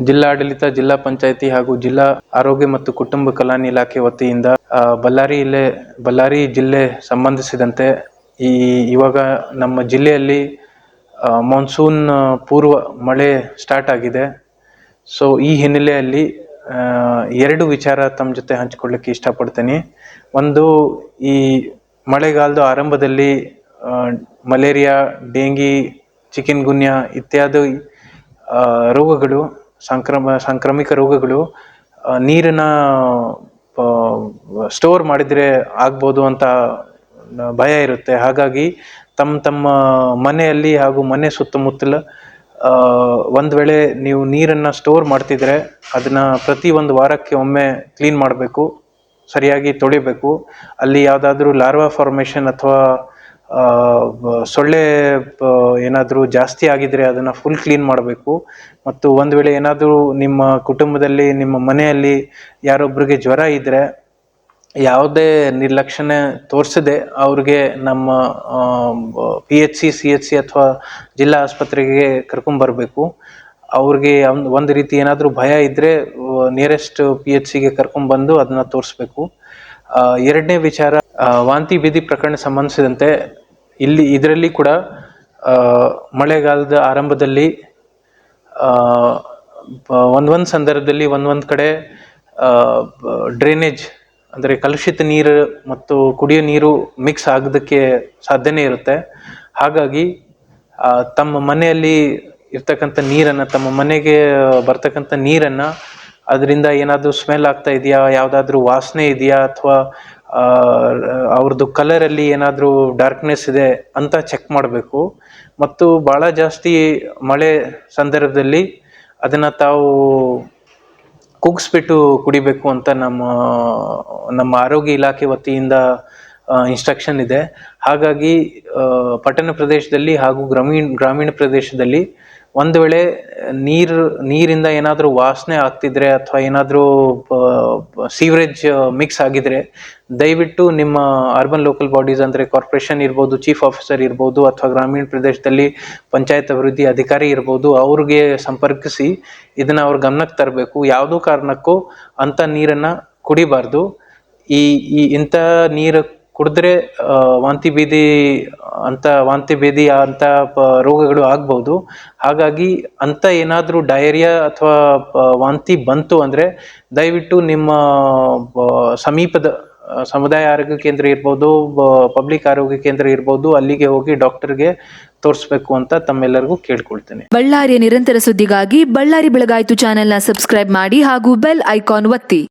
ಜಿಲ್ಲಾಡಳಿತ, ಜಿಲ್ಲಾ ಪಂಚಾಯತಿ ಹಾಗೂ ಜಿಲ್ಲಾ ಆರೋಗ್ಯ ಮತ್ತು ಕುಟುಂಬ ಕಲ್ಯಾಣ ಇಲಾಖೆ ವತಿಯಿಂದ ಬಳ್ಳಾರಿ ಜಿಲ್ಲೆ ಸಂಬಂಧಿಸಿದಂತೆ ಇವಾಗ ನಮ್ಮ ಜಿಲ್ಲೆಯಲ್ಲಿ ಮಾನ್ಸೂನ್ ಪೂರ್ವ ಮಳೆ ಸ್ಟಾರ್ಟ್ ಆಗಿದೆ. ಸೊ ಈ ಹಿನ್ನೆಲೆಯಲ್ಲಿ 2 ವಿಚಾರ ತಮ್ಮ ಜೊತೆ ಹಂಚಿಕೊಳ್ಳಿಕ್ಕೆ ಇಷ್ಟಪಡ್ತೀನಿ. ಒಂದು, ಈ ಮಳೆಗಾಲದ ಆರಂಭದಲ್ಲಿ ಮಲೇರಿಯಾ, ಡೆಂಗಿ, ಚಿಕನ್ ಗುನ್ಯಾ ಇತ್ಯಾದಿ ರೋಗಗಳು, ಸಾಂಕ್ರಾಮಿಕ ರೋಗಗಳು ನೀರನ್ನ ಸ್ಟೋರ್ ಮಾಡಿದರೆ ಆಗ್ಬೋದು ಅಂತ ಭಯ ಇರುತ್ತೆ. ಹಾಗಾಗಿ ತಮ್ಮ ಮನೆಯಲ್ಲಿ ಹಾಗೂ ಮನೆ ಸುತ್ತಮುತ್ತಲ ಒಂದು ವೇಳೆ ನೀವು ನೀರನ್ನು ಸ್ಟೋರ್ ಮಾಡ್ತಿದ್ರೆ ಅದನ್ನ ಪ್ರತಿ 1 ವಾರಕ್ಕೆ ಒಮ್ಮೆ ಕ್ಲೀನ್ ಮಾಡಬೇಕು, ಸರಿಯಾಗಿ ತೊಳಿಬೇಕು. ಅಲ್ಲಿ ಯಾವುದಾದ್ರೂ ಲಾರ್ವಾ ಫಾರ್ಮೇಷನ್ ಅಥವಾ ಸೊಳ್ಳೆ ಏನಾದರೂ ಜಾಸ್ತಿ ಆಗಿದ್ರೆ ಅದನ್ನು ಫುಲ್ ಕ್ಲೀನ್ ಮಾಡಬೇಕು. ಮತ್ತು ಒಂದು ವೇಳೆ ಏನಾದರೂ ನಿಮ್ಮ ಕುಟುಂಬದಲ್ಲಿ, ನಿಮ್ಮ ಮನೆಯಲ್ಲಿ ಯಾರೊಬ್ಬರಿಗೆ ಜ್ವರ ಇದ್ದರೆ ಯಾವುದೇ ನಿರ್ಲಕ್ಷಣೆ ತೋರಿಸದೆ ಅವ್ರಿಗೆ ನಮ್ಮ PHC, CHC ಅಥವಾ ಜಿಲ್ಲಾ ಆಸ್ಪತ್ರೆಗೆ ಕರ್ಕೊಂಬರ್ಬೇಕು. ಅವ್ರಿಗೆ ಒಂದು ರೀತಿ ಏನಾದರೂ ಭಯ ಇದ್ದರೆ ನಿಯರೆಸ್ಟ್ PHCಗೆ ಕರ್ಕೊಂಡ್ಬಂದು ಅದನ್ನ ತೋರಿಸ್ಬೇಕು. 2ನೇ ವಿಚಾರ, ವಾಂತಿ ಭೇದಿ ಪ್ರಕರಣ ಸಂಬಂಧಿಸಿದಂತೆ ಇದರಲ್ಲಿ ಕೂಡ ಮಳೆಗಾಲದ ಆರಂಭದಲ್ಲಿ ಒಂದೊಂದು ಸಂದರ್ಭದಲ್ಲಿ ಒಂದೊಂದು ಕಡೆ ಡ್ರೈನೇಜ್ ಅಂದರೆ ಕಲುಷಿತ ನೀರು ಮತ್ತು ಕುಡಿಯೋ ನೀರು ಮಿಕ್ಸ್ ಆಗೋದಕ್ಕೆ ಸಾಧ್ಯನೇ ಇರುತ್ತೆ. ಹಾಗಾಗಿ ತಮ್ಮ ಮನೆಯಲ್ಲಿ ಇರ್ತಕ್ಕಂಥ ನೀರನ್ನು, ತಮ್ಮ ಮನೆಗೆ ಬರ್ತಕ್ಕಂಥ ನೀರನ್ನು, ಅದರಿಂದ ಏನಾದರೂ ಸ್ಮೆಲ್ ಆಗ್ತಾ ಇದೆಯಾ, ಯಾವುದಾದ್ರೂ ವಾಸನೆ ಇದೆಯಾ, ಅಥವಾ ಅವ್ರದ್ದು ಕಲರಲ್ಲಿ ಏನಾದರೂ ಡಾರ್ಕ್ನೆಸ್ ಇದೆ ಅಂತ ಚೆಕ್ ಮಾಡಬೇಕು. ಮತ್ತು ಭಾಳ ಜಾಸ್ತಿ ಮಳೆ ಸಂದರ್ಭದಲ್ಲಿ ಅದನ್ನು ತಾವು ಕುಗ್ಸ್ಬಿಟ್ಟು ಕುಡಿಬೇಕು ಅಂತ ನಮ್ಮ ಆರೋಗ್ಯ ಇಲಾಖೆ ವತಿಯಿಂದ ಇನ್ಸ್ಟ್ರಕ್ಷನ್ ಇದೆ. ಹಾಗಾಗಿ ಪಟ್ಟಣ ಪ್ರದೇಶದಲ್ಲಿ ಹಾಗೂ ಗ್ರಾಮೀಣ ಪ್ರದೇಶದಲ್ಲಿ ಒಂದು ವೇಳೆ ನೀರಿಂದ ಏನಾದರೂ ವಾಸನೆ ಆಗ್ತಿದ್ರೆ ಅಥವಾ ಏನಾದರೂ ಸೀವರೇಜ್ ಮಿಕ್ಸ್ ಆಗಿದ್ರೆ ದಯವಿಟ್ಟು ನಿಮ್ಮ ಅರ್ಬನ್ ಲೋಕಲ್ ಬಾಡೀಸ್ ಅಂದರೆ ಕಾರ್ಪೊರೇಷನ್ ಇರ್ಬೋದು, ಚೀಫ್ ಆಫೀಸರ್ ಇರ್ಬೋದು, ಅಥವಾ ಗ್ರಾಮೀಣ ಪ್ರದೇಶದಲ್ಲಿ ಪಂಚಾಯತ್ ಅಭಿವೃದ್ಧಿ ಅಧಿಕಾರಿ ಇರ್ಬೋದು, ಅವ್ರಿಗೆ ಸಂಪರ್ಕಿಸಿ ಇದನ್ನು ಅವ್ರ ಗಮನಕ್ಕೆ ತರಬೇಕು. ಯಾವುದೋ ಕಾರಣಕ್ಕೂ ಅಂಥ ನೀರನ್ನು ಕುಡಿಬಾರ್ದು. ಇಂಥ ನೀರು ಕುಡಿದ್ರೆ ವಾಂತಿ ಭೇದಿ ಅಂತ ರೋಗಗಳು ಆಗ್ಬೋದು. ಹಾಗಾಗಿ ಅಂಥ ಏನಾದರೂ ಡಯರಿಯಾ ಅಥವಾ ವಾಂತಿ ಬಂತು ಅಂದರೆ ದಯವಿಟ್ಟು ನಿಮ್ಮ ಸಮೀಪದ ಸಮುದಾಯ ಆರೋಗ್ಯ ಕೇಂದ್ರ ಇರ್ಬೋದು, ಪಬ್ಲಿಕ್ ಆರೋಗ್ಯ ಕೇಂದ್ರ ಇರ್ಬೋದು, ಅಲ್ಲಿಗೆ ಹೋಗಿ ಡಾಕ್ಟರ್ಗೆ ತೋರಿಸ್ಬೇಕು ಅಂತ ತಮ್ಮೆಲ್ಲರಿಗೂ ಕೇಳ್ಕೊಳ್ತೇನೆ. ಬಳ್ಳಾರಿಯ ನಿರಂತರ ಸುದ್ದಿಗಾಗಿ ಬಳ್ಳಾರಿ ಬೆಳಗಾಯಿತು ಚಾನೆಲ್ನ ಸಬ್ಸ್ಕ್ರೈಬ್ ಮಾಡಿ ಹಾಗೂ ಬೆಲ್ ಐಕಾನ್ ಒತ್ತಿ.